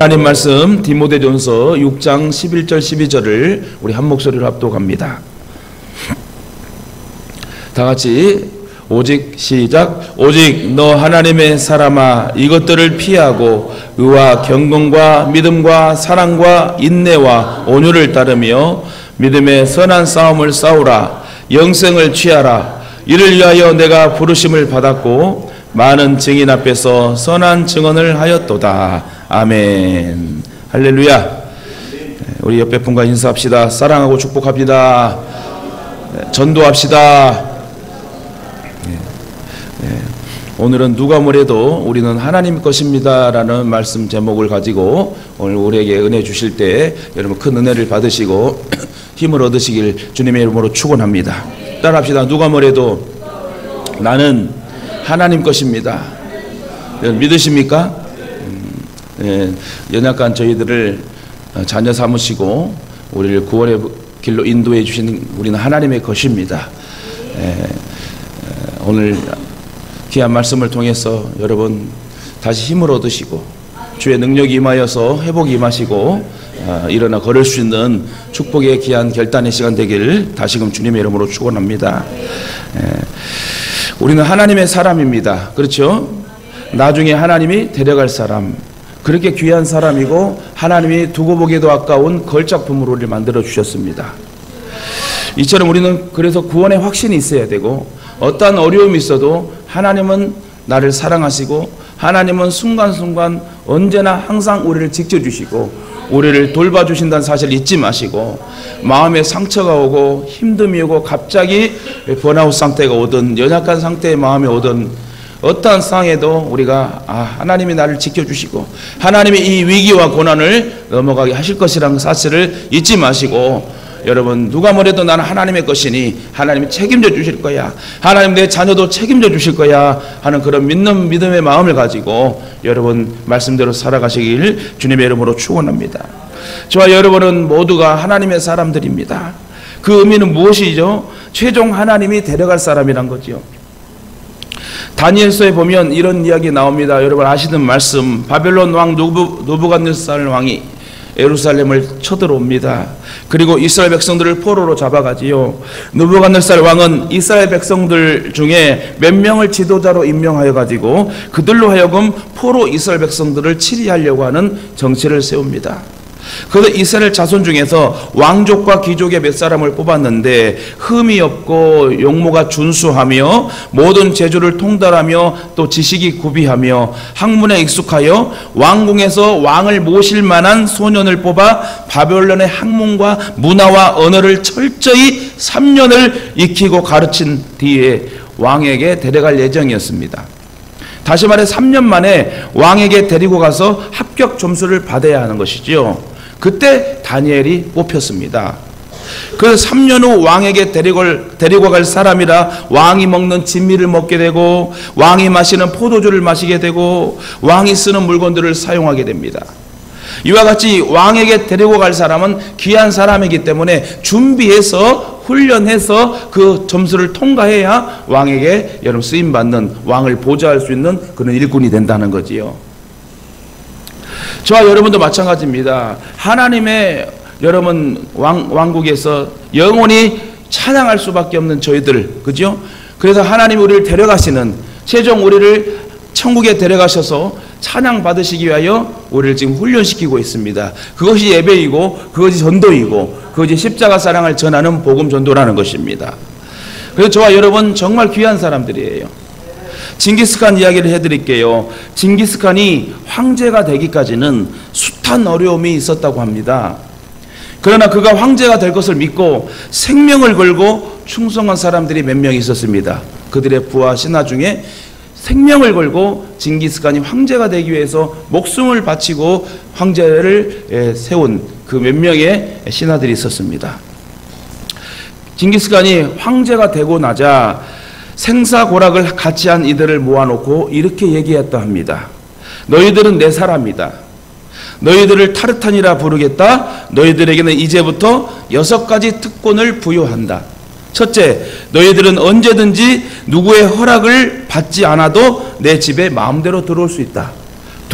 하나님 말씀 디모데전서 6장 11절 12절을 우리 한 목소리로 합독합니다. 다 같이 오직 시작. 오직 너 하나님의 사람아 이것들을 피하고 의와 경건과 믿음과 사랑과 인내와 온유를 따르며 믿음의 선한 싸움을 싸우라. 영생을 취하라. 이를 위하여 내가 부르심을 받았고 많은 증인 앞에서 선한 증언을 하였도다. 아멘. 할렐루야. 우리 옆에 분과 인사합시다. 사랑하고 축복합니다. 전도합시다. 오늘은 누가 뭐래도 우리는 하나님 것입니다 라는 말씀 제목을 가지고 오늘 우리에게 은혜 주실 때 여러분 큰 은혜를 받으시고 힘을 얻으시길 주님의 이름으로 축원합니다. 따라합시다. 누가 뭐래도 나는 하나님 것입니다. 믿으십니까? 연약한 저희들을 자녀 삼으시고 우리를 구원의 길로 인도해 주신 우리는 하나님의 것입니다. 오늘 귀한 말씀을 통해서 여러분 다시 힘을 얻으시고 주의 능력이 임하여서 회복이 임하시고 일어나 걸을 수 있는 축복의 귀한 결단의 시간 되기를 다시금 주님의 이름으로 축원합니다. 우리는 하나님의 사람입니다. 그렇죠? 나중에 하나님이 데려갈 사람, 그렇게 귀한 사람이고 하나님이 두고 보기에도 아까운 걸작품으로 우리를 만들어 주셨습니다. 이처럼 우리는 그래서 구원의 확신이 있어야 되고 어떠한 어려움이 있어도 하나님은 나를 사랑하시고 하나님은 순간순간 언제나 항상 우리를 지켜주시고 우리를 돌봐주신다는 사실을 잊지 마시고 마음에 상처가 오고 힘듦이 오고 갑자기 번아웃 상태가 오든 연약한 상태의 마음이 오든 어떠한 상황에도 우리가 하나님이 나를 지켜주시고 하나님이 이 위기와 고난을 넘어가게 하실 것이라는 사실을 잊지 마시고 여러분 누가 뭐래도 나는 하나님의 것이니 하나님이 책임져 주실 거야. 하나님 내 자녀도 책임져 주실 거야 하는 그런 믿음의 마음을 가지고 여러분 말씀대로 살아가시길 주님의 이름으로 축원합니다. 저와 여러분은 모두가 하나님의 사람들입니다. 그 의미는 무엇이죠? 최종 하나님이 데려갈 사람이란 거죠. 다니엘서에 보면 이런 이야기 나옵니다. 여러분 아시는 말씀, 바벨론 왕 느부갓네살 왕이 예루살렘을 쳐들어옵니다. 그리고 이스라엘 백성들을 포로로 잡아가지요. 느부갓네살 왕은 이스라엘 백성들 중에 몇 명을 지도자로 임명하여 가지고 그들로 하여금 포로 이스라엘 백성들을 치리하려고 하는 정치를 세웁니다. 그래서 이스라엘 자손 중에서 왕족과 귀족의 몇 사람을 뽑았는데 흠이 없고 용모가 준수하며 모든 제주를 통달하며 또 지식이 구비하며 학문에 익숙하여 왕궁에서 왕을 모실 만한 소년을 뽑아 바벨론의 학문과 문화와 언어를 철저히 3년을 익히고 가르친 뒤에 왕에게 데려갈 예정이었습니다. 다시 말해 3년 만에 왕에게 데리고 가서 합격 점수를 받아야 하는 것이지요. 그때 다니엘이 뽑혔습니다. 그래서 3년 후 왕에게 데리고 갈 사람이라 왕이 먹는 진미를 먹게 되고 왕이 마시는 포도주를 마시게 되고 왕이 쓰는 물건들을 사용하게 됩니다. 이와 같이 왕에게 데리고 갈 사람은 귀한 사람이기 때문에 준비해서 훈련해서 그 점수를 통과해야 왕에게 여러분 쓰임받는 왕을 보좌할 수 있는 그런 일꾼이 된다는 거지요. 저와 여러분도 마찬가지입니다. 하나님의 여러분 왕국에서 영원히 찬양할 수밖에 없는 저희들, 그죠? 그래서 하나님이 우리를 데려가시는 최종 우리를 천국에 데려가셔서 찬양 받으시기 위하여 우리를 지금 훈련시키고 있습니다. 그것이 예배이고 그것이 전도이고 그것이 십자가 사랑을 전하는 복음 전도라는 것입니다. 그래서 저와 여러분 정말 귀한 사람들이에요. 징기스칸 이야기를 해드릴게요. 징기스칸이 황제가 되기까지는 숱한 어려움이 있었다고 합니다. 그러나 그가 황제가 될 것을 믿고 생명을 걸고 충성한 사람들이 몇 명 있었습니다. 그들의 부하 신하 중에 생명을 걸고 징기스칸이 황제가 되기 위해서 목숨을 바치고 황제를 세운 그 몇 명의 신하들이 있었습니다. 징기스칸이 황제가 되고 나자 생사고락을 같이 한 이들을 모아놓고 이렇게 얘기했다 합니다. 너희들은 내 사람이다. 너희들을 타르탄이라 부르겠다. 너희들에게는 이제부터 6가지 특권을 부여한다. 첫째, 너희들은 언제든지 누구의 허락을 받지 않아도 내 집에 마음대로 들어올 수 있다.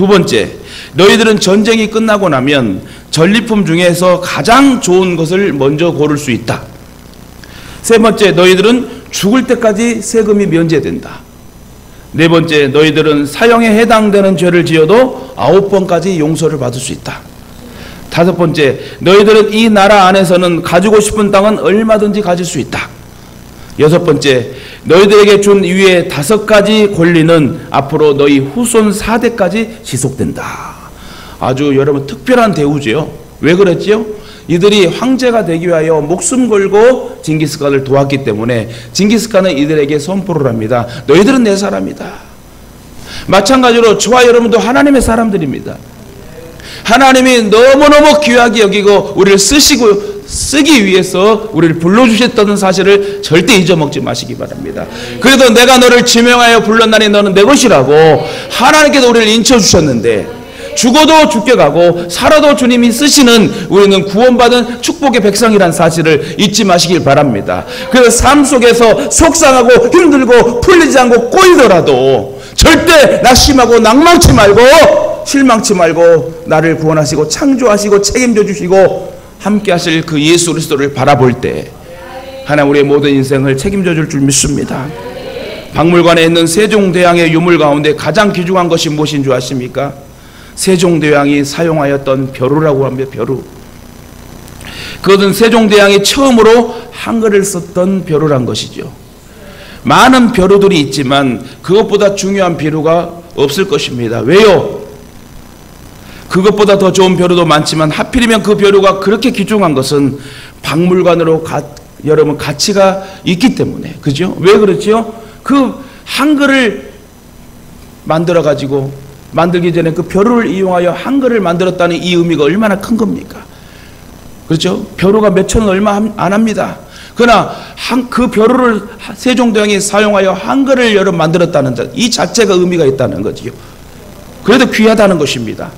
두 번째, 너희들은 전쟁이 끝나고 나면 전리품 중에서 가장 좋은 것을 먼저 고를 수 있다. 세 번째, 너희들은 죽을 때까지 세금이 면제된다. 네 번째, 너희들은 사형에 해당되는 죄를 지어도 9번까지 용서를 받을 수 있다. 다섯 번째, 너희들은 이 나라 안에서는 가지고 싶은 땅은 얼마든지 가질 수 있다. 여섯 번째, 너희들에게 준 위에 5가지 권리는 앞으로 너희 후손 4대까지 지속된다. 아주 여러분 특별한 대우지요. 왜 그랬지요? 이들이 황제가 되기 위하여 목숨 걸고 징기스칸을 도왔기 때문에 징기스칸은 이들에게 선포를 합니다. 너희들은 내 사람이다. 마찬가지로 저와 여러분도 하나님의 사람들입니다. 하나님이 너무너무 귀하게 여기고 우리를 쓰기 위해서 우리를 불러주셨다는 사실을 절대 잊어먹지 마시기 바랍니다. 그래도 내가 너를 지명하여 불렀나니 너는 내 것이라고 하나님께서 우리를 인쳐주셨는데, 죽어도 죽게 가고 살아도 주님이 쓰시는 우리는 구원받은 축복의 백성이라는 사실을 잊지 마시길 바랍니다. 그래서 삶 속에서 속상하고 힘들고 풀리지 않고 꼬이더라도 절대 낙심하고 낭망치 말고 실망치 말고 나를 구원하시고 창조하시고 책임져 주시고 함께 하실 그 예수 그리스도를 바라볼 때 하나님 우리의 모든 인생을 책임져 줄 줄 믿습니다. 박물관에 있는 세종대왕의 유물 가운데 가장 귀중한 것이 무엇인 줄 아십니까? 세종대왕이 사용하였던 벼루라고 합니다. 벼루. 그것은 세종대왕이 처음으로 한글을 썼던 벼루란 것이죠. 많은 벼루들이 있지만 그것보다 중요한 벼루가 없을 것입니다. 왜요? 그것보다 더 좋은 벼루도 많지만 하필이면 그 벼루가 그렇게 귀중한 것은 박물관으로 여러분 가치가 있기 때문에. 그죠? 왜 그렇죠? 그 한글을 만들어 가지고 만들기 전에 그 벼루를 이용하여 한글을 만들었다는 이 의미가 얼마나 큰 겁니까? 그렇죠? 벼루가 몇 천 원 얼마 안 합니다. 그러나 그 벼루를 세종대왕이 사용하여 한글을 여러 만들었다는 이 자체가 의미가 있다는 거지요. 그래도 귀하다는 것입니다.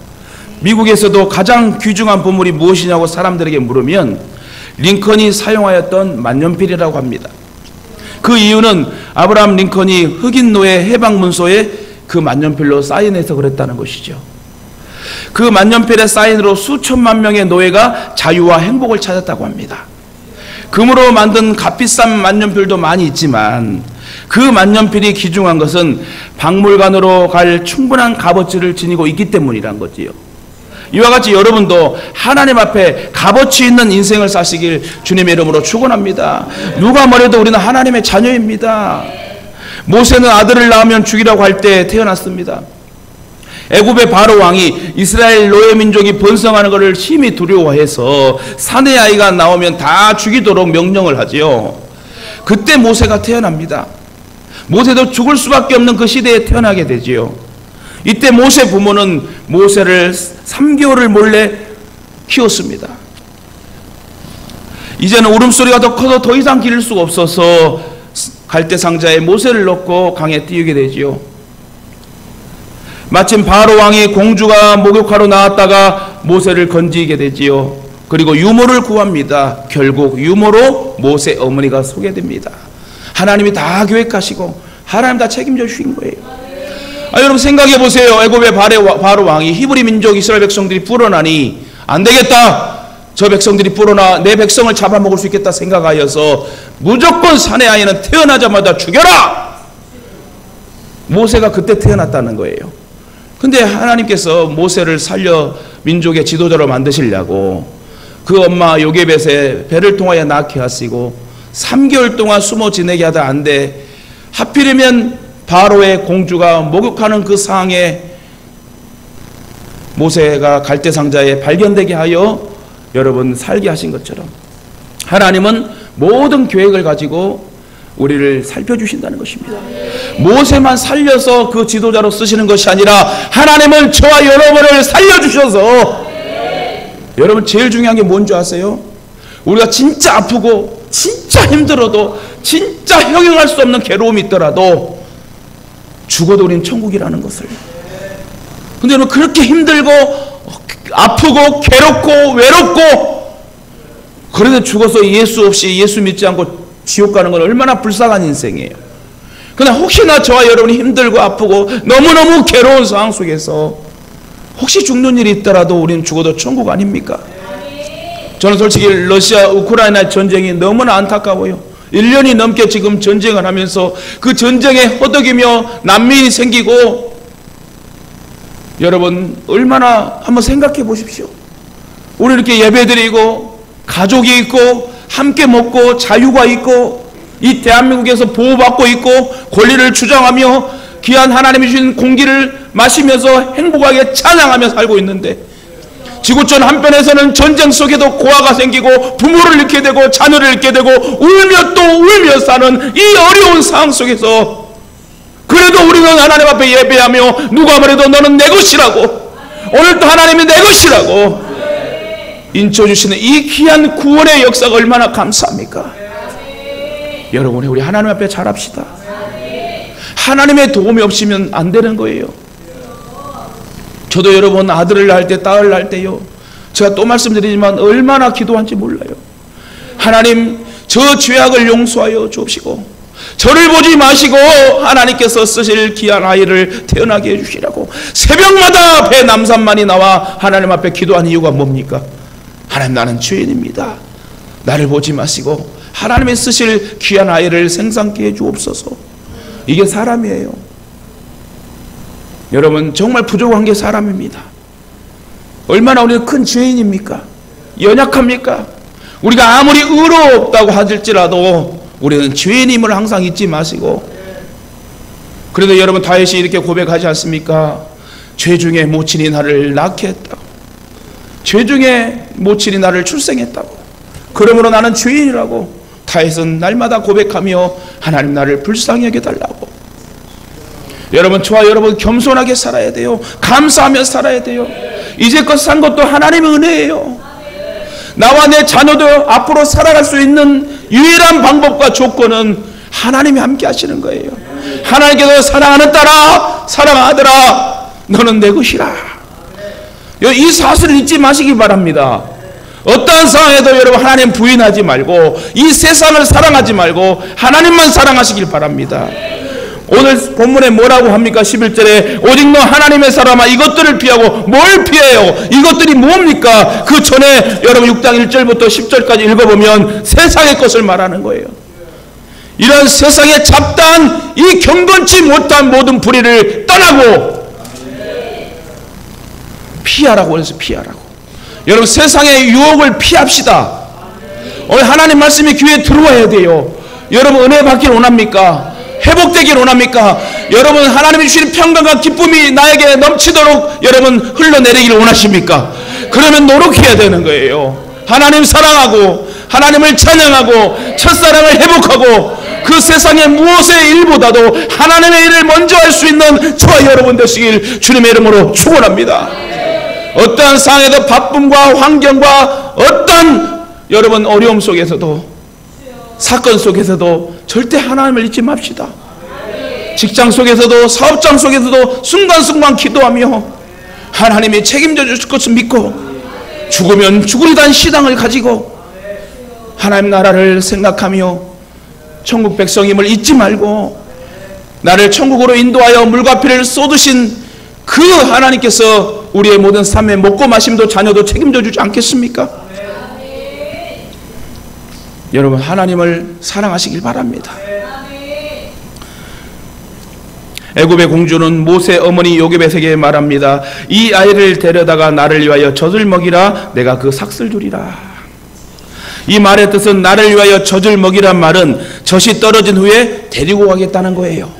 미국에서도 가장 귀중한 보물이 무엇이냐고 사람들에게 물으면 링컨이 사용하였던 만년필이라고 합니다. 그 이유는 아브라함 링컨이 흑인 노예 해방문서에 그 만년필로 사인해서 그랬다는 것이죠. 그 만년필의 사인으로 수천만 명의 노예가 자유와 행복을 찾았다고 합니다. 금으로 만든 값비싼 만년필도 많이 있지만 그 만년필이 귀중한 것은 박물관으로 갈 충분한 값어치를 지니고 있기 때문이란 거지요. 이와 같이 여러분도 하나님 앞에 값어치 있는 인생을 사시길 주님의 이름으로 축원합니다. 누가 뭐래도 우리는 하나님의 자녀입니다. 모세는 아들을 낳으면 죽이라고 할 때 태어났습니다. 애굽의 바로 왕이 이스라엘 노예 민족이 번성하는 것을 심히 두려워해서 사내 아이가 나오면 다 죽이도록 명령을 하지요. 그때 모세가 태어납니다. 모세도 죽을 수밖에 없는 그 시대에 태어나게 되지요. 이때 모세 부모는 모세를 3개월을 몰래 키웠습니다. 이제는 울음소리가 더 커서 더 이상 기를 수가 없어서 갈대상자에 모세를 넣고 강에 띄우게 되지요. 마침 바로 왕이 공주가 목욕하러 나왔다가 모세를 건지게 되지요. 그리고 유모를 구합니다. 결국 유모로 모세 어머니가 소개됩니다. 하나님이 다 계획하시고 하나님 다 책임져 주신 거예요. 여러분 생각해 보세요. 애굽의 바로 왕이 히브리 민족 이스라엘 백성들이 불어나니 안 되겠다. 저 백성들이 불어나 내 백성을 잡아먹을 수 있겠다 생각하여서 무조건 사내 아이는 태어나자마자 죽여라. 모세가 그때 태어났다는 거예요. 근데 하나님께서 모세를 살려 민족의 지도자로 만드시려고 그 엄마 요게벳의 배를 통하여 낳게 하시고 3개월 동안 숨어 지내게 하다 안 돼. 하필이면 바로의 공주가 목욕하는 그 상황에 모세가 갈대상자에 발견되게 하여 여러분 살게 하신 것처럼 하나님은 모든 계획을 가지고 우리를 살펴주신다는 것입니다. 모세만 살려서 그 지도자로 쓰시는 것이 아니라 하나님은 저와 여러분을 살려주셔서 여러분 제일 중요한 게 뭔지 아세요? 우리가 진짜 아프고 진짜 힘들어도 진짜 형용할 수 없는 괴로움이 있더라도 죽어도 우리는 천국이라는 것을. 근데 여러분 그렇게 힘들고 아프고 괴롭고 외롭고 그래도 죽어서 예수 없이 예수 믿지 않고 지옥 가는 건 얼마나 불쌍한 인생이에요. 그러나 혹시나 저와 여러분이 힘들고 아프고 너무너무 괴로운 상황 속에서 혹시 죽는 일이 있더라도 우리는 죽어도 천국 아닙니까? 저는 솔직히 러시아 우크라이나 전쟁이 너무나 안타까워요. 1년이 넘게 지금 전쟁을 하면서 그 전쟁에 허덕이며 난민이 생기고, 여러분 얼마나 한번 생각해 보십시오. 우리 이렇게 예배드리고 가족이 있고 함께 먹고 자유가 있고 이 대한민국에서 보호받고 있고 권리를 주장하며 귀한 하나님이 주신 공기를 마시면서 행복하게 찬양하며 살고 있는데, 지구촌 한편에서는 전쟁 속에도 고아가 생기고 부모를 잃게 되고 자녀를 잃게 되고 울며 또 울며 사는 이 어려운 상황 속에서 그래도 우리는 하나님 앞에 예배하며 누가 말해도 너는 내 것이라고, 오늘도 하나님이 내 것이라고 인쳐주시는 이 귀한 구원의 역사가 얼마나 감사합니까? 여러분, 우리 하나님 앞에 잘합시다. 하나님의 도움이 없으면 안 되는 거예요. 저도 여러분 아들을 낳을 때 딸을 낳을 때요, 제가 또 말씀드리지만 얼마나 기도한지 몰라요. 하나님, 저 죄악을 용서하여 주옵시고 저를 보지 마시고 하나님께서 쓰실 귀한 아이를 태어나게 해주시라고 새벽마다 배 남산만이 나와 하나님 앞에 기도한 이유가 뭡니까? 하나님, 나는 죄인입니다. 나를 보지 마시고 하나님이 쓰실 귀한 아이를 생산케 해주옵소서. 이게 사람이에요. 여러분, 정말 부족한 게 사람입니다. 얼마나 우리는 큰 죄인입니까? 연약합니까? 우리가 아무리 의롭다고 하실지라도 우리는 죄인임을 항상 잊지 마시고, 그래도 여러분 다윗이 이렇게 고백하지 않습니까? 죄 중에 모친이 나를 낳게 했다고, 죄 중에 모친이 나를 출생했다고, 그러므로 나는 죄인이라고 다윗은 날마다 고백하며 하나님, 나를 불쌍히 여겨달라고. 여러분, 저와 여러분 겸손하게 살아야 돼요. 감사하며 살아야 돼요. 이제껏 산 것도 하나님의 은혜예요. 나와 내 자녀도 앞으로 살아갈 수 있는 유일한 방법과 조건은 하나님이 함께 하시는 거예요. 하나님께서 사랑하는 딸아, 사랑하는 아들아, 너는 내 것이라. 이 사실을 잊지 마시기 바랍니다. 어떠한 상황에도 여러분 하나님 부인하지 말고 이 세상을 사랑하지 말고 하나님만 사랑하시길 바랍니다. 오늘 본문에 뭐라고 합니까? 11절에 오직 너 하나님의 사람아 이것들을 피하고. 뭘 피해요? 이것들이 뭡니까? 그 전에 여러분 6장 1절부터 10절까지 읽어보면 세상의 것을 말하는 거예요. 이런 세상에 잡다한 이 경건치 못한 모든 불의를 떠나고 피하라고 해서 피하라고. 여러분, 세상의 유혹을 피합시다. 오늘 하나님 말씀이 귀에 들어와야 돼요. 여러분, 은혜 받길 원합니까? 회복되길 원합니까? 여러분, 하나님이 주시는 평강과 기쁨이 나에게 넘치도록 여러분 흘러내리기를 원하십니까? 그러면 노력해야 되는 거예요. 하나님 사랑하고 하나님을 찬양하고 첫사랑을 회복하고 그 세상의 무엇의 일보다도 하나님의 일을 먼저 할 수 있는 저와 여러분 되시길 주님의 이름으로 축원합니다. 어떠한 상황에도 바쁨과 환경과 어떤 여러분 어려움 속에서도 사건 속에서도 절대 하나님을 잊지 맙시다. 직장 속에서도 사업장 속에서도 순간순간 기도하며 하나님이 책임져 주실 것을 믿고 죽으면 죽으리란 신앙을 가지고 하나님 나라를 생각하며 천국 백성임을 잊지 말고 나를 천국으로 인도하여 물과 피를 쏟으신 그 하나님께서 우리의 모든 삶의 먹고 마심도 자녀도 책임져 주지 않겠습니까? 여러분, 하나님을 사랑하시길 바랍니다. 애굽의 공주는 모세 어머니 요게벳에게 말합니다. 이 아이를 데려다가 나를 위하여 젖을 먹이라. 내가 그 삭슬 주리라. 이 말의 뜻은 나를 위하여 젖을 먹이란 말은 젖이 떨어진 후에 데리고 가겠다는 거예요.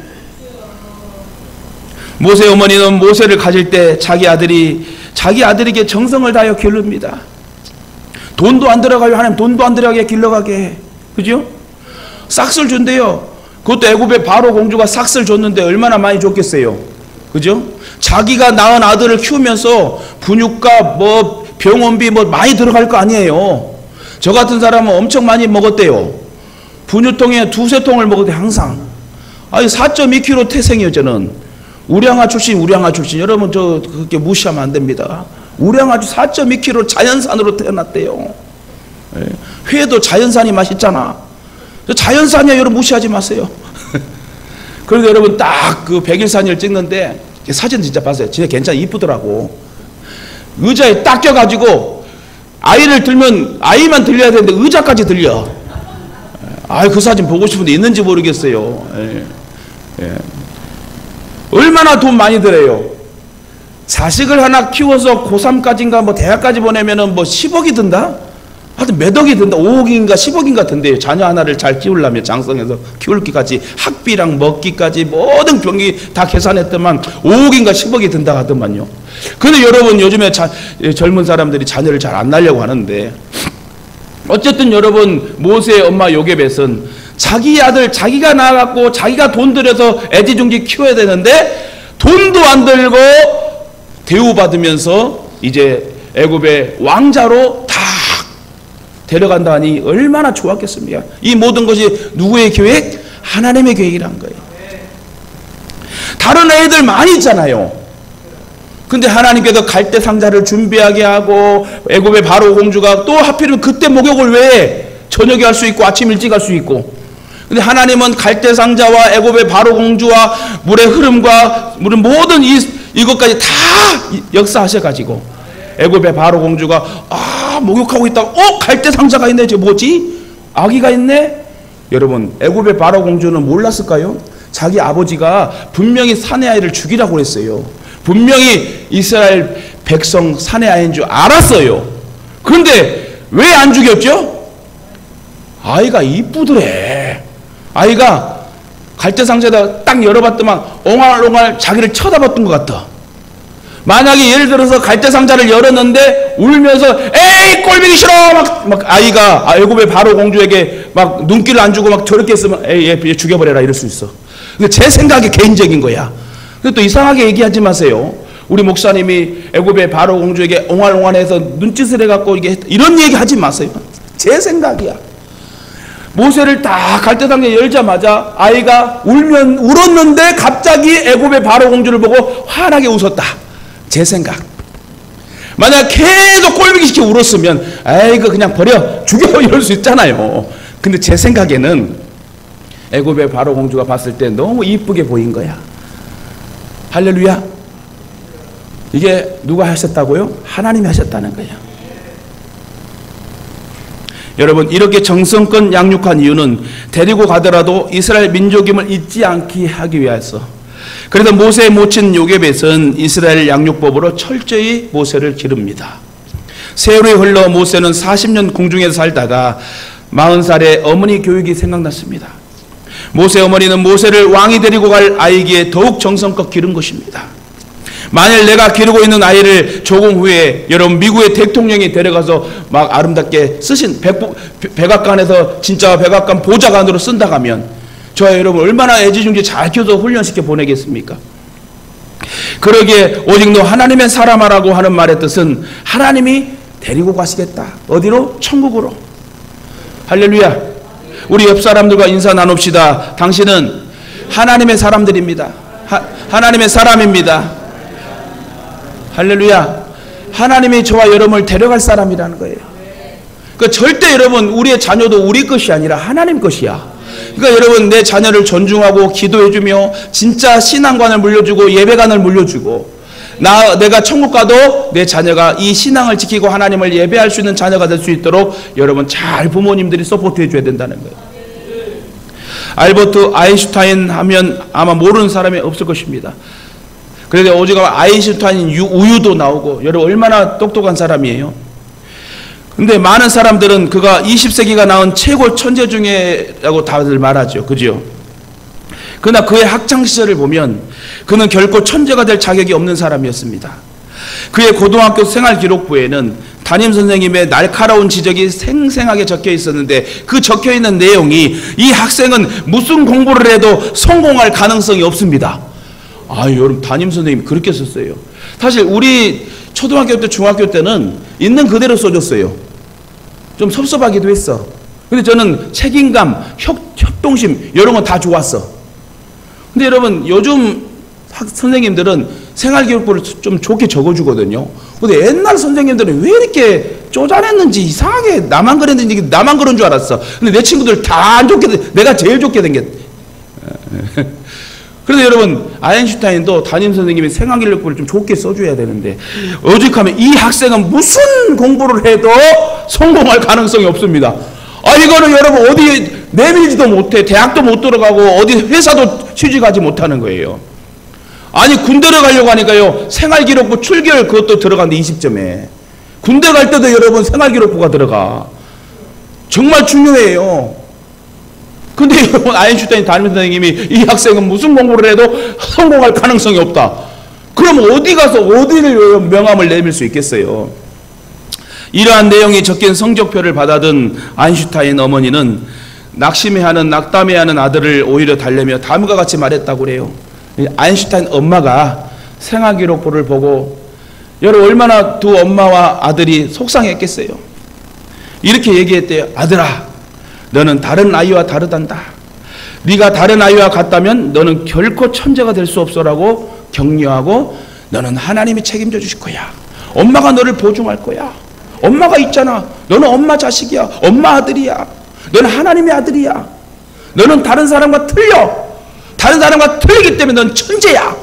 모세 어머니는 모세를 가질 때 자기 아들에게 정성을 다하여 기릅니다. 돈도 안 들어가요. 하나님 돈도 안 들어가게 길러가게 해. 그죠? 삭슬 준대요. 그것도 애굽의 바로 공주가 삭슬 줬는데 얼마나 많이 줬겠어요. 그죠? 자기가 낳은 아들을 키우면서 분유값 뭐 병원비 뭐 많이 들어갈 거 아니에요. 저 같은 사람은 엄청 많이 먹었대요. 분유통에 2-3통을 먹었대 항상. 아니 4.2kg 태생이요. 저는 우량아 출신. 여러분 저 그렇게 무시하면 안 됩니다. 우량아주 4.2kg 자연산으로 태어났대요. 회도 자연산이 맛있잖아. 자연산이야. 여러분 무시하지 마세요. 그런데 여러분 딱 그 100일 산을 찍는데 사진 진짜 봤어요. 진짜 괜찮아. 이쁘더라고. 의자에 딱 껴가지고 아이를 들면 아이만 들려야 되는데 의자까지 들려. 그 사진 보고 싶은데 있는지 모르겠어요. 예. 얼마나 돈 많이 들어요. 자식을 하나 키워서 고3까지인가 뭐 대학까지 보내면은 뭐 10억이 든다? 하여튼 몇 억이 든다. 5억인가 10억인가 든대요. 자녀 하나를 잘 키우려면 장성해서 키울기까지 학비랑 먹기까지 모든 병이 다 계산했더만 5억인가 10억이 든다 하더만요. 근데 여러분 요즘에 젊은 사람들이 자녀를 잘 안 낳으려고 하는데 어쨌든 여러분 모세의 엄마 요게벳은 자기 아들 자기가 낳아갖고 자기가 돈 들여서 애지중지 키워야 되는데 돈도 안 들고 대우받으면서 이제 애굽의 왕자로 다 데려간다 하니 얼마나 좋았겠습니까? 이 모든 것이 누구의 계획? 하나님의 계획이란 거예요. 다른 애들 많이 있잖아요. 근데 하나님께서 갈대 상자를 준비하게 하고 애굽의 바로 공주가 또 하필이면 그때 목욕을 왜 해? 저녁에 할 수 있고 아침 일찍 할 수 있고. 근데 하나님은 갈대 상자와 애굽의 바로 공주와 물의 흐름과 모든 이것까지 다 역사하셔가지고 애굽의 바로 공주가 목욕하고 있다가 갈대 상자가 있네. 저 뭐지? 아기가 있네. 여러분 애굽의 바로 공주는 몰랐을까요? 자기 아버지가 분명히 사내 아이를 죽이라고 그랬어요. 분명히 이스라엘 백성 사내 아이인 줄 알았어요. 그런데 왜 안 죽였죠? 아이가 이쁘더래. 아이가 갈대 상자에다 딱 열어봤더만 옹알옹알 자기를 쳐다봤던 것 같아. 만약에 예를 들어서 갈대 상자를 열었는데 울면서 에이 꼴보기 싫어 막 아이가 애굽의 바로 공주에게 막 눈길을 안 주고 막 저렇게 했으면 에이 얘 죽여버려라 이럴 수 있어. 근데 제 생각이 개인적인 거야. 근데 또 이상하게 얘기하지 마세요. 우리 목사님이 애굽의 바로 공주에게 옹알옹알해서 눈짓을 해갖고 이런 얘기 하지 마세요. 제 생각이야. 모세를 딱 갈대 상자 열자마자 아이가 울었는데 갑자기 애굽의 바로 공주를 보고 환하게 웃었다. 제 생각. 만약 계속 꼴보기 싫게 울었으면 아이고 그냥 버려 죽여 이럴 수 있잖아요. 근데 제 생각에는 애굽의 바로 공주가 봤을 때 너무 이쁘게 보인 거야. 할렐루야. 이게 누가 하셨다고요? 하나님이 하셨다는 거예요. 여러분 이렇게 정성껏 양육한 이유는 데리고 가더라도 이스라엘 민족임을 잊지 않게 하기 위해서. 그래서 모세의 모친 요게벳은 이스라엘 양육법으로 철저히 모세를 기릅니다. 세월이 흘러 모세는 40년 궁중에서 살다가 40살에 어머니 교육이 생각났습니다. 모세 어머니는 모세를 왕이 데리고 갈 아이기에 더욱 정성껏 기른 것입니다. 만일 내가 기르고 있는 아이를 조금 후에 여러분 미국의 대통령이 데려가서 막 아름답게 쓰신 백악관에서 진짜 백악관 보좌관으로 쓴다고 하면 저와 여러분 얼마나 애지중지 잘 키워서 훈련시켜 보내겠습니까? 그러기에 오직 너 하나님의 사람아라고 하는 말의 뜻은 하나님이 데리고 가시겠다. 어디로? 천국으로. 할렐루야. 우리 옆 사람들과 인사 나눕시다. 당신은 하나님의 사람들입니다. 하나님의 사람입니다. 할렐루야. 하나님이 저와 여러분을 데려갈 사람이라는 거예요. 그러니까 절대 여러분 우리의 자녀도 우리 것이 아니라 하나님 것이야. 그러니까 여러분 내 자녀를 존중하고 기도해주며 진짜 신앙관을 물려주고 예배관을 물려주고 내가 천국 가도 내 자녀가 이 신앙을 지키고 하나님을 예배할 수 있는 자녀가 될 수 있도록 여러분 잘 부모님들이 서포트해 줘야 된다는 거예요. 알버트 아인슈타인 하면 아마 모르는 사람이 없을 것입니다. 그래서 오죽하면 아인슈타인 우유도 나오고 여러분 얼마나 똑똑한 사람이에요. 근데 많은 사람들은 그가 20세기가 낳은 최고 천재 중에라고 다들 말하죠. 그죠? 그러나 그의 학창시절을 보면 그는 결코 천재가 될 자격이 없는 사람이었습니다. 그의 고등학교 생활기록부에는 담임선생님의 날카로운 지적이 생생하게 적혀 있었는데 그 적혀 있는 내용이 이 학생은 무슨 공부를 해도 성공할 가능성이 없습니다. 여러분 담임선생님이 그렇게 썼어요. 사실 우리 초등학교 때 중학교 때는 있는 그대로 써줬어요. 좀 섭섭하기도 했어. 근데 저는 책임감, 협동심 이런 건 다 좋았어. 근데 여러분 요즘 선생님들은 생활기록부를 좀 좋게 적어주거든요. 근데 옛날 선생님들은 왜 이렇게 쪼잔했는지 이상하게 나만 그랬는지 나만 그런 줄 알았어. 근데 내 친구들 다 안 좋게 내가 제일 좋게 생겼. 그래서 여러분, 아인슈타인도 담임 선생님이 생활기록부를 좀 좋게 써줘야 되는데, 오직하면 이 학생은 무슨 공부를 해도 성공할 가능성이 없습니다. 이거는 여러분 어디 내밀지도 못해, 대학도 못 들어가고 어디 회사도 취직하지 못하는 거예요. 아니, 군대를 가려고 하니까요, 생활기록부 출결 그것도 들어가는데 20점에. 군대 갈 때도 여러분 생활기록부가 들어가. 정말 중요해요. 근데 여러분, 아인슈타인 담임 선생님이 이 학생은 무슨 공부를 해도 성공할 가능성이 없다. 그럼 어디 가서 어디를 명함을 내밀 수 있겠어요? 이러한 내용이 적힌 성적표를 받아든 아인슈타인 어머니는 낙담해하는 아들을 오히려 달래며 다음과 같이 말했다고 그래요. 아인슈타인 엄마가 생활기록부를 보고 여러분 얼마나 두 엄마와 아들이 속상했겠어요. 이렇게 얘기했대요. 아들아, 너는 다른 아이와 다르단다. 네가 다른 아이와 같다면 너는 결코 천재가 될 수 없어라고 격려하고, 너는 하나님이 책임져 주실 거야. 엄마가 너를 보증할 거야. 엄마가 있잖아. 너는 엄마 자식이야. 엄마 아들이야. 너는 하나님의 아들이야. 너는 다른 사람과 틀려. 다른 사람과 틀리기 때문에 넌 천재야.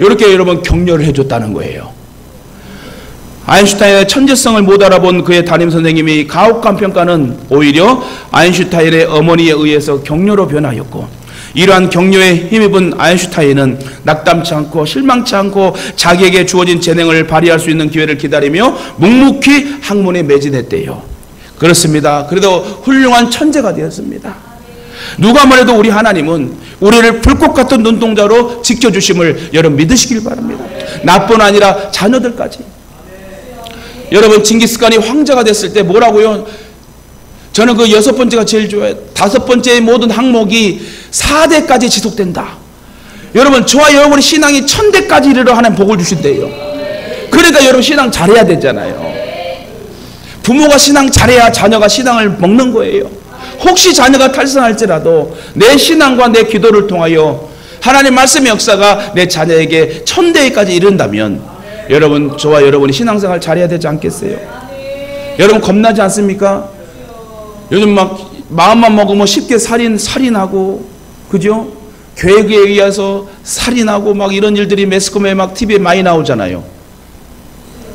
이렇게 여러분 격려를 해줬다는 거예요. 아인슈타인의 천재성을 못 알아본 그의 담임 선생님이 가혹한 평가는 오히려 아인슈타인의 어머니에 의해서 격려로 변하였고, 이러한 격려에 힘입은 아인슈타인은 낙담치 않고 실망치 않고 자기에게 주어진 재능을 발휘할 수 있는 기회를 기다리며 묵묵히 학문에 매진했대요. 그렇습니다. 그래도 훌륭한 천재가 되었습니다. 누가 뭐래도 우리 하나님은 우리를 불꽃 같은 눈동자로 지켜주심을 여러분 믿으시길 바랍니다. 나뿐 아니라 자녀들까지. 여러분, 징기스칸이 황제가 됐을 때 뭐라고요? 저는 그 6번째가 제일 좋아요. 5번째의 모든 항목이 4대까지 지속된다. 여러분, 저와 여러분의 신앙이 1000대까지 이르러 하나님 복을 주신대요. 그러니까 여러분 신앙 잘해야 되잖아요. 부모가 신앙 잘해야 자녀가 신앙을 먹는 거예요. 혹시 자녀가 탈선할지라도 내 신앙과 내 기도를 통하여 하나님 말씀의 역사가 내 자녀에게 1000대까지 이른다면 여러분, 저와 여러분이 신앙생활 잘해야 되지 않겠어요? 여러분 겁나지 않습니까? 요즘 막 마음만 먹으면 쉽게 살인하고, 그죠? 계획에 의해서 살인하고 막 이런 일들이 매스컴에 막 TV에 많이 나오잖아요.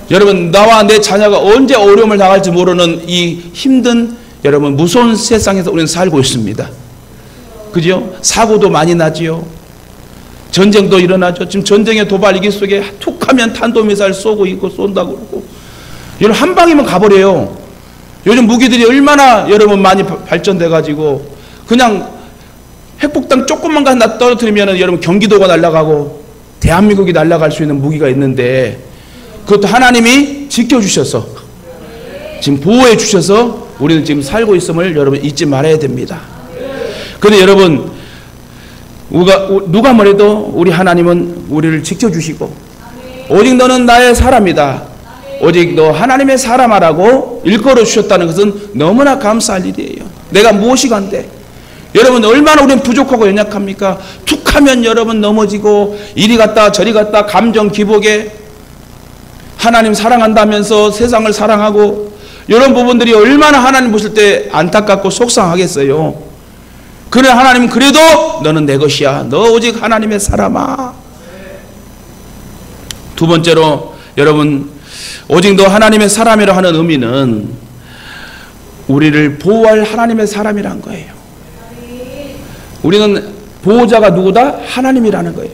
여러분, 나와 내 자녀가 언제 어려움을 당할지 모르는 이 힘든, 여러분 무서운 세상에서 우리는 살고 있습니다. 그죠? 사고도 많이 나지요. 전쟁도 일어나죠. 지금 전쟁의 도발위기 속에 툭하면 탄도미사일 쏘고 있고 쏜다고 그러고, 여러분 한 방이면 가버려요. 요즘 무기들이 얼마나 여러분 많이 발전돼 가지고 그냥 핵폭탄 조금만 하나 떨어뜨리면 여러분 경기도가 날아가고 대한민국이 날아갈 수 있는 무기가 있는데, 그것도 하나님이 지켜주셔서 지금 보호해 주셔서 우리는 지금 살고 있음을 여러분 잊지 말아야 됩니다. 그런데 여러분, 누가 뭐래도 우리 하나님은 우리를 지켜주시고, 오직 너는 나의 사람이다, 오직 너 하나님의 사람아라고 일컬어 주셨다는 것은 너무나 감사할 일이에요. 내가 무엇이 간대? 여러분 얼마나 우리는 부족하고 연약합니까? 툭하면 여러분 넘어지고 이리 갔다 저리 갔다 감정 기복에 하나님 사랑한다면서 세상을 사랑하고, 이런 부분들이 얼마나 하나님 보실 때 안타깝고 속상하겠어요. 그래, 하나님은 그래도 너는 내 것이야. 너 오직 하나님의 사람아. 두 번째로 여러분, 오직 너 하나님의 사람이라 하는 의미는 우리를 보호할 하나님의 사람이란 거예요. 우리는 보호자가 누구다? 하나님이라는 거예요.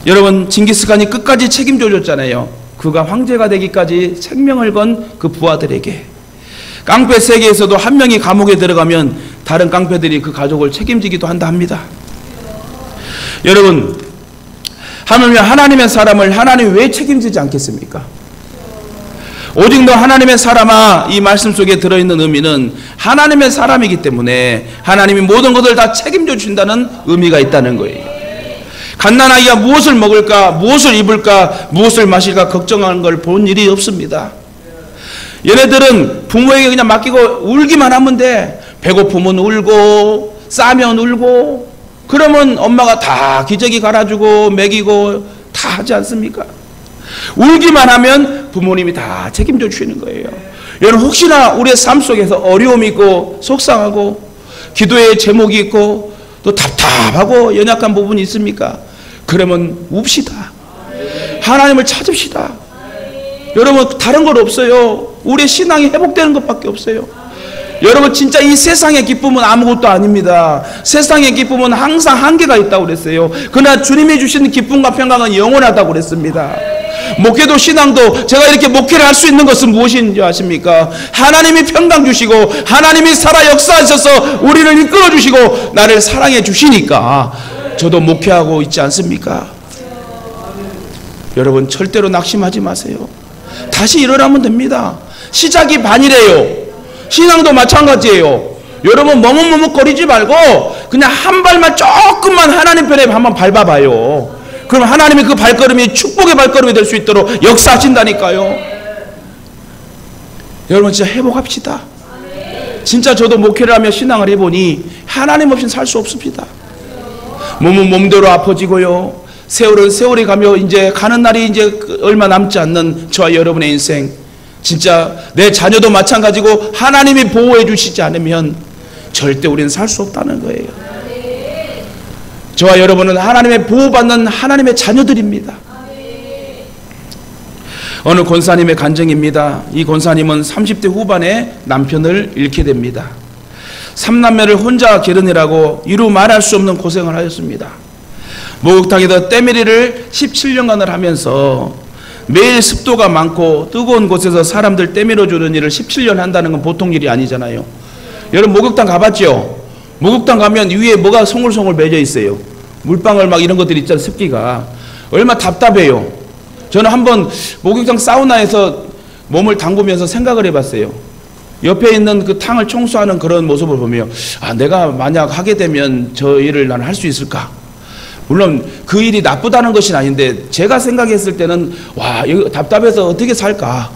여러분, 징기스칸이 끝까지 책임져 줬잖아요. 그가 황제가 되기까지 생명을 건 그 부하들에게. 깡패 세계에서도 한 명이 감옥에 들어가면 다른 깡패들이 그 가족을 책임지기도 한다 합니다. 여러분, 하물며 하나님의 사람을 하나님이 왜 책임지지 않겠습니까? 오직 너 하나님의 사람아, 이 말씀 속에 들어있는 의미는 하나님의 사람이기 때문에 하나님이 모든 것을 다 책임져 주신다는 의미가 있다는 거예요. 갓난아이가 무엇을 먹을까, 무엇을 입을까, 무엇을 마실까 걱정하는 걸 본 일이 없습니다. 얘네들은 부모에게 그냥 맡기고 울기만 하면 돼. 배고프면 울고 싸면 울고, 그러면 엄마가 다 기저귀 갈아주고 먹이고 다 하지 않습니까? 울기만 하면 부모님이 다 책임져 주시는 거예요. 여러분, 혹시나 우리의 삶 속에서 어려움이 있고 속상하고 기도의 제목이 있고 또 답답하고 연약한 부분이 있습니까? 그러면 웁시다. 하나님을 찾읍시다. 여러분 다른 건 없어요. 우리의 신앙이 회복되는 것밖에 없어요. 여러분 진짜 이 세상의 기쁨은 아무것도 아닙니다. 세상의 기쁨은 항상 한계가 있다고 그랬어요. 그러나 주님이 주시는 기쁨과 평강은 영원하다고 그랬습니다. 목회도 신앙도 제가 이렇게 목회를 할 수 있는 것은 무엇인지 아십니까? 하나님이 평강 주시고 하나님이 살아 역사하셔서 우리를 이끌어 주시고 나를 사랑해 주시니까 저도 목회하고 있지 않습니까? 여러분 절대로 낙심하지 마세요. 다시 일어나면 됩니다. 시작이 반이래요. 신앙도 마찬가지예요. 여러분 머뭇머뭇거리지 말고 그냥 한 발만 조금만 하나님 편에 한번 밟아봐요. 그럼 하나님이 그 발걸음이 축복의 발걸음이 될 수 있도록 역사하신다니까요. 여러분 진짜 회복합시다. 진짜 저도 목회를 하며 신앙을 해보니 하나님 없이는 살 수 없습니다. 몸은 몸대로 아파지고요. 세월은 세월이 가며 이제 가는 날이 이제 얼마 남지 않는 저와 여러분의 인생, 진짜 내 자녀도 마찬가지고 하나님이 보호해 주시지 않으면 절대 우리는 살 수 없다는 거예요. 저와 여러분은 하나님의 보호받는 하나님의 자녀들입니다. 어느 권사님의 간증입니다. 이 권사님은 30대 후반에 남편을 잃게 됩니다. 3남매를 혼자 기르느라고 이루 말할 수 없는 고생을 하였습니다. 목욕탕에서 때밀이를 17년간을 하면서 매일 습도가 많고 뜨거운 곳에서 사람들 때밀어주는 일을 17년 한다는 건 보통 일이 아니잖아요. 여러분 목욕탕 가봤죠? 목욕탕 가면 위에 뭐가 송글송글 매져 있어요. 물방울 막 이런 것들이 있잖아요. 습기가 얼마나 답답해요. 저는 한번 목욕탕 사우나에서 몸을 담그면서 생각을 해봤어요. 옆에 있는 그 탕을 청소하는 그런 모습을 보며 내가 만약 하게 되면 저 일을 나는 할 수 있을까? 물론 그 일이 나쁘다는 것은 아닌데 제가 생각했을 때는 이거 답답해서 어떻게 살까?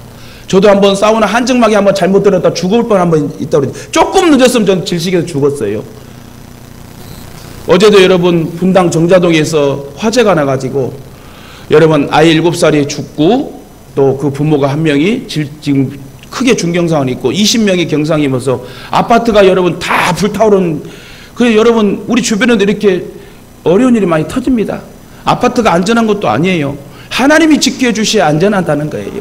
저도 한번 사우나 한증막이 한번 잘못 들었다 죽을 뻔 한번 있다고 그랬는데 조금 늦었으면 전 질식해서 죽었어요. 어제도 여러분 분당 정자동에서 화재가 나가지고 여러분 아이 7살이 죽고 또 그 부모가 한 명이 지금 크게 중경상을 입고 20명이 경상이 입어서 아파트가 여러분 다 불타오른. 그래서 여러분 우리 주변에도 이렇게 어려운 일이 많이 터집니다. 아파트가 안전한 것도 아니에요. 하나님이 지켜주셔야 안전하다는 거예요.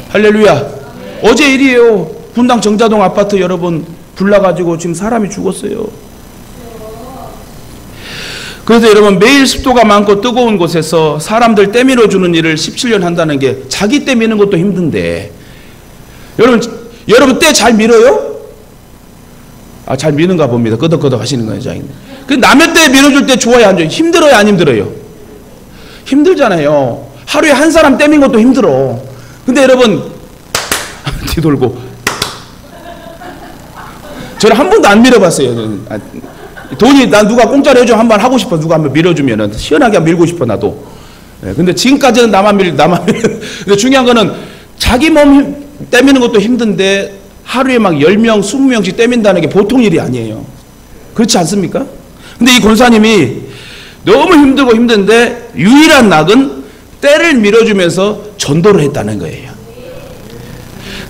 할렐루야. 어제 일이에요. 분당 정자동 아파트 여러분 불나가지고 지금 사람이 죽었어요. 그래서 여러분 매일 습도가 많고 뜨거운 곳에서 사람들 때밀어주는 일을 17년 한다는 게 자기 때 미는 것도 힘든데 여러분 때 잘 밀어요? 잘 미는가 봅니다. 끄덕끄덕 하시는 거예요. 그 남의 때 밀어줄 때 좋아요, 안 좋아요? 힘들어요, 안 힘들어요? 힘들잖아요. 하루에 한 사람 떼민 것도 힘들어. 근데 여러분 뒤돌고 저는 한 번도 안 밀어봤어요. 돈이 난 누가 공짜로 해줘 한번 하고 싶어. 누가 한번 밀어주면은 시원하게 밀고 싶어 나도. 근데 지금까지는 나만 밀. 근데 중요한 거는 자기 몸 떼미는 것도 힘든데 하루에 막 10명, 20명씩 떼민다는 게 보통 일이 아니에요. 그렇지 않습니까? 근데 이 권사님이 너무 힘들고 힘든데 유일한 낙은 때를 밀어주면서 전도를 했다는 거예요.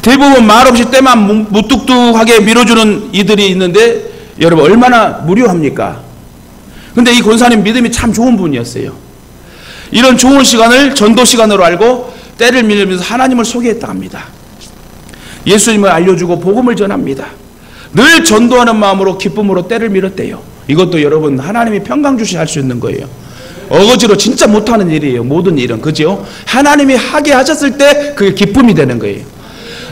대부분 말없이 때만 무뚝뚝하게 밀어주는 이들이 있는데 여러분 얼마나 무료합니까? 근데 이 권사님 믿음이 참 좋은 분이었어요. 이런 좋은 시간을 전도 시간으로 알고 때를 밀면서 하나님을 소개했다 합니다. 예수님을 알려주고 복음을 전합니다. 늘 전도하는 마음으로 기쁨으로 때를 밀었대요. 이것도 여러분 하나님이 평강 주시 할 수 있는 거예요. 어거지로 진짜 못하는 일이에요. 모든 일은. 그죠? 하나님이 하게 하셨을 때 그게 기쁨이 되는 거예요.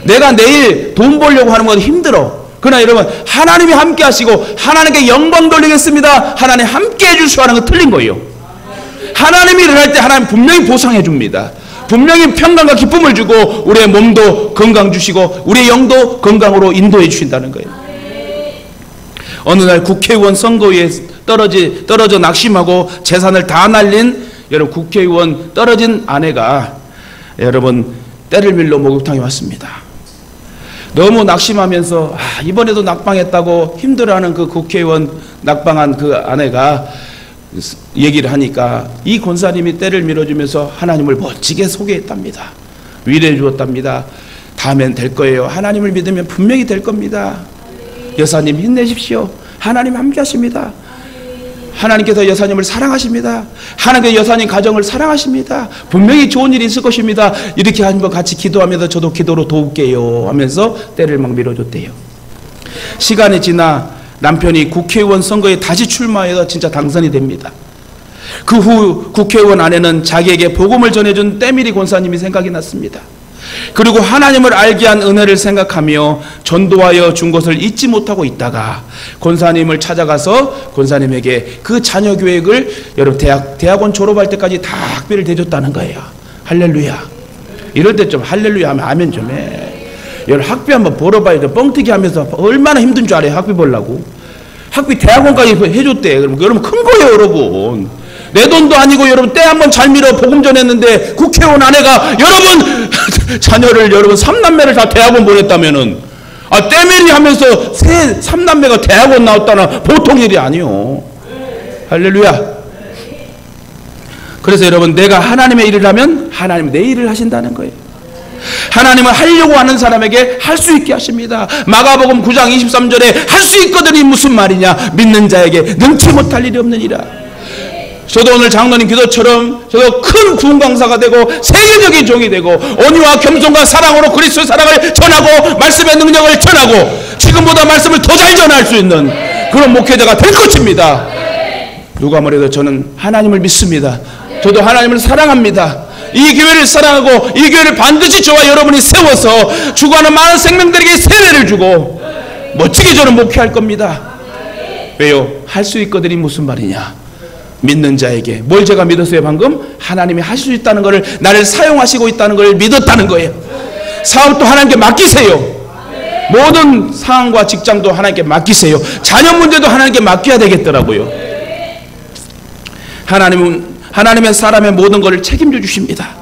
내가 내일 돈 벌려고 하는 건 힘들어. 그러나 여러분 하나님이 함께 하시고 하나님께 영광 돌리겠습니다. 하나님 함께 해주시고 하는 건 틀린 거예요. 하나님이 일어날 때 하나님 분명히 보상해 줍니다. 분명히 평강과 기쁨을 주고 우리의 몸도 건강 주시고 우리의 영도 건강으로 인도해 주신다는 거예요. 어느 날 국회의원 선거에 떨어져 낙심하고 재산을 다 날린 여러분 국회의원 떨어진 아내가 여러분 때를 밀러 목욕탕에 왔습니다. 너무 낙심하면서 이번에도 낙방했다고 힘들어하는 그 국회의원 낙방한 그 아내가 얘기를 하니까 이 권사님이 때를 밀어주면서 하나님을 멋지게 소개했답니다. 위로해 주었답니다. 다음엔 될 거예요. 하나님을 믿으면 분명히 될 겁니다. 여사님 힘내십시오. 하나님 함께 하십니다. 하나님께서 여사님을 사랑하십니다. 하나님께서 여사님 가정을 사랑하십니다. 분명히 좋은 일이 있을 것입니다. 이렇게 한번 같이 기도하면서 저도 기도로 도울게요 하면서 때를 막 밀어줬대요. 시간이 지나 남편이 국회의원 선거에 다시 출마해서 진짜 당선이 됩니다. 그 후 국회의원 아내는 자기에게 복음을 전해준 때밀이 권사님이 생각이 났습니다. 그리고 하나님을 알게 한 은혜를 생각하며 전도하여 준 것을 잊지 못하고 있다가 권사님을 찾아가서 권사님에게 그 자녀 계획을 여러분 대학원 졸업할 때까지 다 학비를 대줬다는 거예요. 할렐루야. 이럴 때 좀 할렐루야 하면 아멘 좀 해. 여러분 학비 한번 벌어봐야 뻥튀기 하면서 얼마나 힘든 줄 알아요. 학비 벌라고. 학비 대학원까지 해줬대. 그럼 여러분 큰 거예요 여러분. 내 돈도 아니고 여러분 때 한번 잘 밀어 복음 전했는데 국회의원 아내가 여러분 자녀를 여러분 3남매를 다 대학원 보냈다면은 때밀이 하면서 세 3남매가 대학원 나왔다나 보통 일이 아니요. 할렐루야. 그래서 여러분 내가 하나님의 일을 하면 하나님은 내 일을 하신다는 거예요. 하나님은 하려고 하는 사람에게 할 수 있게 하십니다. 마가복음 9장 23절에 할 수 있거든이 무슨 말이냐. 믿는 자에게 능치 못할 일이 없느니라. 저도 오늘 장로님 기도처럼 저도 큰 구원 강사가 되고 세계적인 종이 되고 온유와 겸손과 사랑으로 그리스도의 사랑을 전하고 말씀의 능력을 전하고 지금보다 말씀을 더 잘 전할 수 있는 그런 목회자가 될 것입니다. 누가 뭐래도 저는 하나님을 믿습니다. 저도 하나님을 사랑합니다. 이 교회를 사랑하고 이 교회를 반드시 저와 여러분이 세워서 죽어가는 많은 생명들에게 세례를 주고 멋지게 저는 목회할 겁니다. 왜요? 할 수 있거든이 무슨 말이냐. 믿는 자에게 뭘 제가 믿었어요 방금? 하나님이 하실 수 있다는 것을 나를 사용하시고 있다는 걸 믿었다는 거예요. 사업도 하나님께 맡기세요. 모든 상황과 직장도 하나님께 맡기세요. 자녀 문제도 하나님께 맡겨야 되겠더라고요. 하나님은 사람의 모든 것을 책임져 주십니다.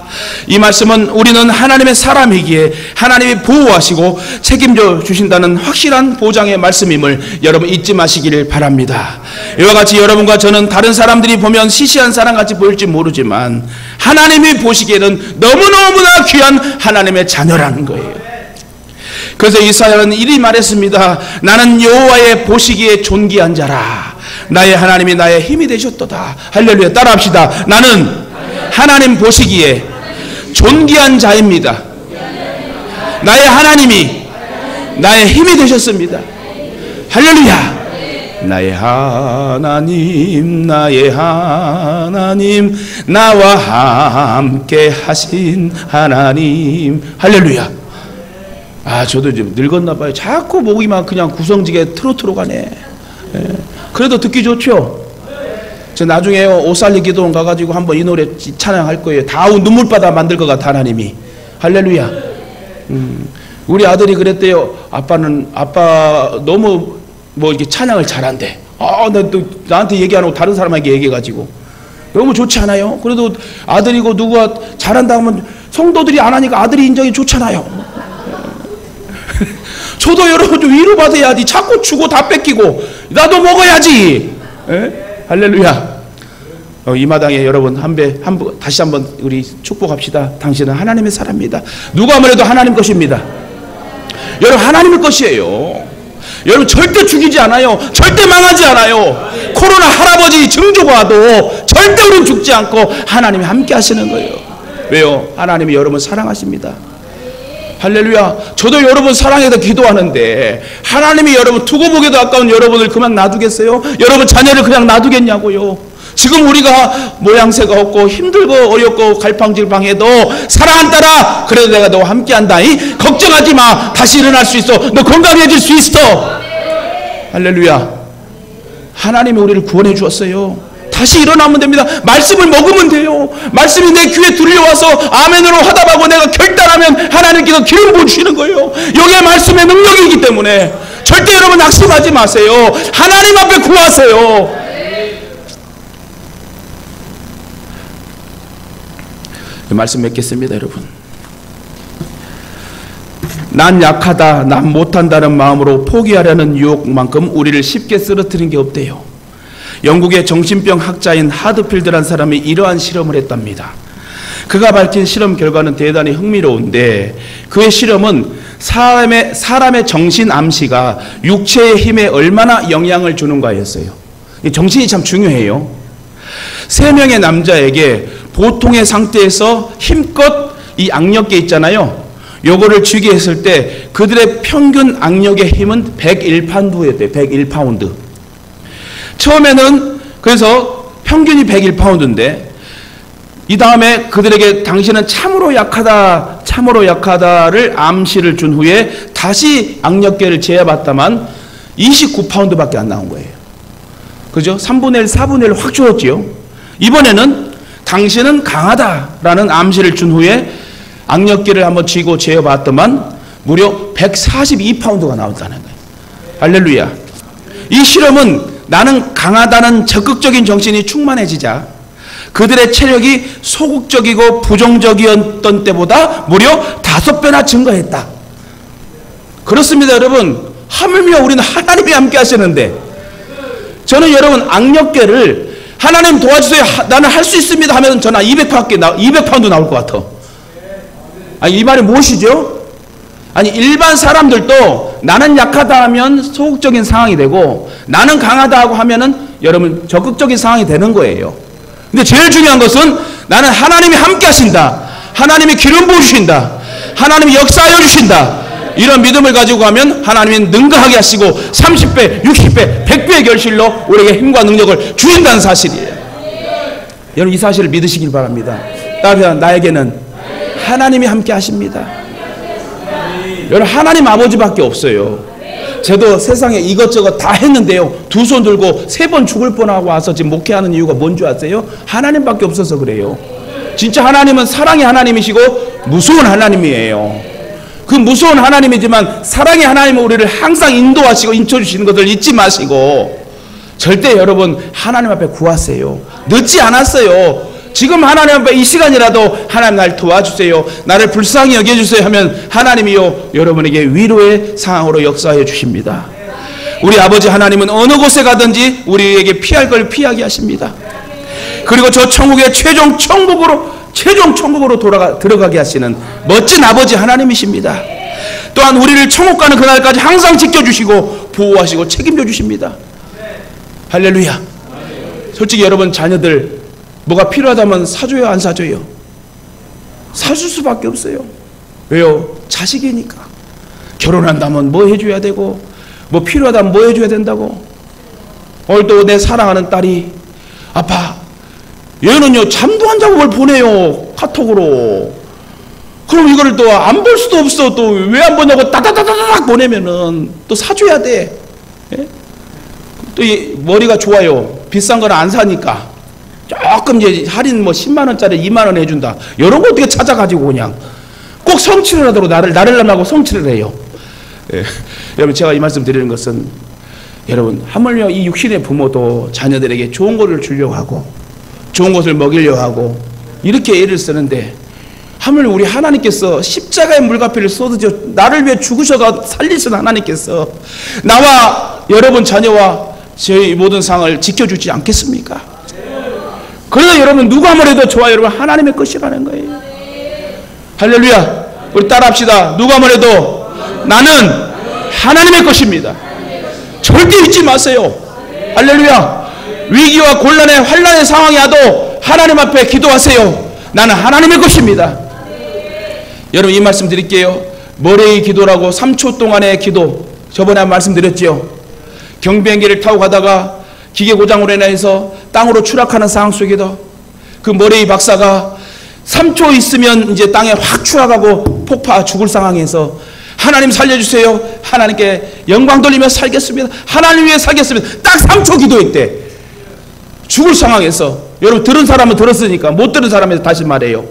이 말씀은 우리는 하나님의 사람이기에 하나님이 보호하시고 책임져 주신다는 확실한 보장의 말씀임을 여러분 잊지 마시기를 바랍니다. 이와 같이 여러분과 저는 다른 사람들이 보면 시시한 사람같이 보일지 모르지만 하나님이 보시기에는 너무너무나 귀한 하나님의 자녀라는 거예요. 그래서 이사야는 이리 말했습니다. 나는 여호와의 보시기에 존귀한 자라. 나의 하나님이 나의 힘이 되셨도다. 할렐루야. 따라합시다. 나는 하나님 보시기에 존귀한 자입니다. 나의 하나님이 나의 힘이 되셨습니다. 할렐루야. 나의 하나님 나와 함께 하신 하나님. 할렐루야. 저도 좀 늙었나 봐요. 자꾸 목이만 그냥 구성지게 트로트로 가네. 그래도 듣기 좋죠. 저 나중에 오살리 기도원 가가지고 한번 이 노래 찬양할 거예요. 다 눈물바다 만들 것 같아 하나님이. 할렐루야. 우리 아들이 그랬대요. 아빠 너무 뭐 이렇게 찬양을 잘한대. 나한테 얘기 안 하고 다른 사람에게 얘기해가지고 너무 좋지 않아요? 그래도 아들이고 누가 잘한다 하면 성도들이 안 하니까 아들이 인정이 좋잖아요. 저도 여러분 좀 위로받아야지. 자꾸 주고 다 뺏기고 나도 먹어야지. 할렐루야. 이 마당에 여러분 다시 한번 우리 축복합시다. 당신은 하나님의 사람입니다. 누가 뭐래도 하나님 것입니다. 여러분 하나님의 것이에요. 여러분 절대 죽이지 않아요. 절대 망하지 않아요. 코로나 할아버지 증조가 와도 절대 우린 죽지 않고 하나님이 함께 하시는 거예요. 왜요? 하나님이 여러분 사랑하십니다. 할렐루야. 저도 여러분 사랑해서 기도하는데 하나님이 여러분 두고 보기도 아까운 여러분을 그냥 놔두겠어요? 여러분 자녀를 그냥 놔두겠냐고요? 지금 우리가 모양새가 없고 힘들고 어렵고 갈팡질팡해도 사랑한다라. 그래도 내가 너와 함께한다. 걱정하지 마. 다시 일어날 수 있어. 너 건강해질 수 있어. 할렐루야. 하나님이 우리를 구원해 주었어요. 다시 일어나면 됩니다. 말씀을 먹으면 돼요. 말씀이 내 귀에 들려와서 아멘으로 화답하고 내가 결단하면 하나님께서 기름 부으시는 거예요. 이게 말씀의 능력이기 때문에 절대 여러분 낙심하지 마세요. 하나님 앞에 구하세요. 말씀 맺겠습니다. 여러분, 난 약하다, 난 못한다는 마음으로 포기하려는 유혹만큼 우리를 쉽게 쓰러뜨린 게 없대요. 영국의 정신병 학자인 하드필드라는 사람이 이러한 실험을 했답니다. 그가 밝힌 실험 결과는 대단히 흥미로운데 그의 실험은 사람의 정신 암시가 육체의 힘에 얼마나 영향을 주는가였어요. 정신이 참 중요해요. 3명의 남자에게 보통의 상태에서 힘껏 이 악력계 있잖아요. 요거를 쥐게 했을 때 그들의 평균 악력의 힘은 101파운드였대요. 101파운드. 처음에는 그래서 평균이 101파운드인데 이 다음에 그들에게 당신은 참으로 약하다를 암시를 준 후에 다시 악력계를 재어봤다만 29파운드밖에 안 나온 거예요. 그죠? 3분의 1, 4분의 1 확 줄었지요. 이번에는 당신은 강하다라는 암시를 준 후에 악력계를 한번 쥐고 재어봤더만 무려 142파운드가 나온다는 거예요. 할렐루야. 이 실험은 나는 강하다는 적극적인 정신이 충만해지자 그들의 체력이 소극적이고 부정적이었던 때보다 무려 5배나 증가했다. 그렇습니다, 여러분. 하물며 우리는 하나님이 함께 하시는데 저는 여러분 악력계를 하나님 도와주세요. 나는 할 수 있습니다 하면 저는 200파운드 나올 것 같아. 아니, 이 말이 무엇이죠? 아니, 일반 사람들도 나는 약하다 하면 소극적인 상황이 되고 나는 강하다 하고 하면은 여러분 적극적인 상황이 되는 거예요. 근데 제일 중요한 것은 나는 하나님이 함께 하신다. 하나님이 기름 부으신다. 하나님이 역사하여 주신다. 이런 믿음을 가지고 가면 하나님은 능가하게 하시고 30배, 60배, 100배의 결실로 우리에게 힘과 능력을 주신다는 사실이에요. 여러분 이 사실을 믿으시길 바랍니다. 따라서 나에게는 하나님이 함께 하십니다. 여러분 하나님 아버지밖에 없어요. 저도 세상에 이것저것 다 했는데요. 2손 들고 3번 죽을 뻔하고 와서 지금 목회하는 이유가 뭔지 아세요? 하나님밖에 없어서 그래요. 진짜 하나님은 사랑의 하나님이시고 무서운 하나님이에요. 그 무서운 하나님이지만 사랑의 하나님은 우리를 항상 인도하시고 인쳐주시는 것을 잊지 마시고 절대 여러분 하나님 앞에 구하세요. 늦지 않았어요. 지금 하나님 앞에 이 시간이라도 하나님 날 도와주세요. 나를 불쌍히 여겨주세요 하면 하나님이요 여러분에게 위로의 상황으로 역사해 주십니다. 우리 아버지 하나님은 어느 곳에 가든지 우리에게 피할 걸 피하게 하십니다. 그리고 저 천국의 최종 천국으로 들어가게 하시는 멋진 아버지 하나님이십니다. 또한 우리를 천국 가는 그날까지 항상 지켜주시고 보호하시고 책임져 주십니다. 할렐루야. 솔직히 여러분 자녀들 뭐가 필요하다면 사줘요, 안 사줘요? 사줄 수밖에 없어요. 왜요? 자식이니까. 결혼한다면 뭐 해줘야 되고 뭐 필요하다면 뭐 해줘야 된다고. 오늘 또 내 사랑하는 딸이 아빠 얘는요 잠도 안 자고 뭘 보내요 카톡으로. 그럼 이거를 또 안 볼 수도 없어. 또 왜 안 보냐고 따다다다닥 보내면은 또 사줘야 돼. 예? 또 머리가 좋아요. 비싼 건 안 사니까 조금 이제 할인 뭐 10만원짜리 2만원 해준다. 이런 거 어떻게 찾아가지고 그냥 꼭 성취를 하도록 나를 하고 성취를 해요. 예. 여러분 제가 이 말씀 드리는 것은 여러분 하물며 이 육신의 부모도 자녀들에게 좋은 것을 주려고 하고 좋은 것을 먹이려고 하고 이렇게 애를 쓰는데 하물며 우리 하나님께서 십자가의 물가피를 쏟으셔 나를 위해 죽으셔서 살리신 하나님께서 나와 여러분 자녀와 저희 모든 상을 지켜주지 않겠습니까? 그래서 여러분 누가 뭐래도 좋아요. 여러분 하나님의 것이라는 거예요. 할렐루야. 우리 따라합시다. 누가 뭐래도 나는 하나님의 것입니다. 절대 잊지 마세요. 할렐루야. 위기와 곤란의 환난의 상황이 와도 하나님 앞에 기도하세요. 나는 하나님의 것입니다. 여러분 이 말씀 드릴게요. 머레이 기도라고 3초 동안의 기도 저번에 말씀드렸죠. 경비행기를 타고 가다가 기계 고장으로 인해서 땅으로 추락하는 상황 속에도 그 머레이 박사가 3초 있으면 이제 땅에 확 추락하고 폭파 죽을 상황에서 하나님 살려주세요. 하나님께 영광 돌리며 살겠습니다. 하나님 위해 살겠습니다. 딱 3초 기도했대. 죽을 상황에서. 여러분 들은 사람은 들었으니까 못 들은 사람에서 다시 말해요.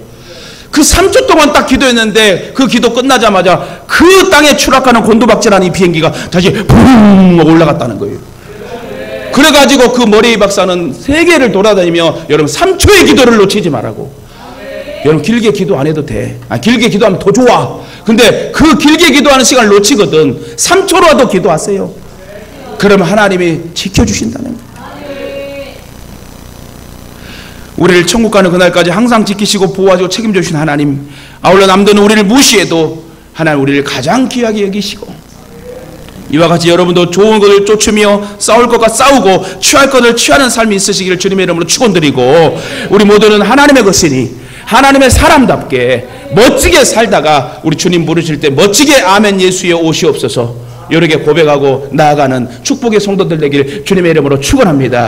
그 3초 동안 딱 기도했는데 그 기도 끝나자마자 그 땅에 추락하는 곤두박질하는 이 비행기가 다시 붕 올라갔다는 거예요. 그래가지고 그 머레이 박사는 세계를 돌아다니며 여러분 3초의 기도를 놓치지 말라고. 여러분 길게 기도 안 해도 돼. 길게 기도하면 더 좋아. 근데 그 길게 기도하는 시간을 놓치거든. 3초라도 기도하세요. 그러면 하나님이 지켜주신다는 거예요. 우리를 천국 가는 그날까지 항상 지키시고 보호하시고 책임져 주신 하나님, 아울러 남들은 우리를 무시해도 하나님 우리를 가장 귀하게 여기시고 이와 같이 여러분도 좋은 것을 쫓으며 싸울 것과 싸우고 취할 것을 취하는 삶이 있으시기를 주님의 이름으로 축원드리고, 우리 모두는 하나님의 것이니 하나님의 사람답게 멋지게 살다가 우리 주님 부르실 때 멋지게 아멘 예수여 오시옵소서 이렇게 고백하고 나아가는 축복의 성도들 되길 주님의 이름으로 축원합니다.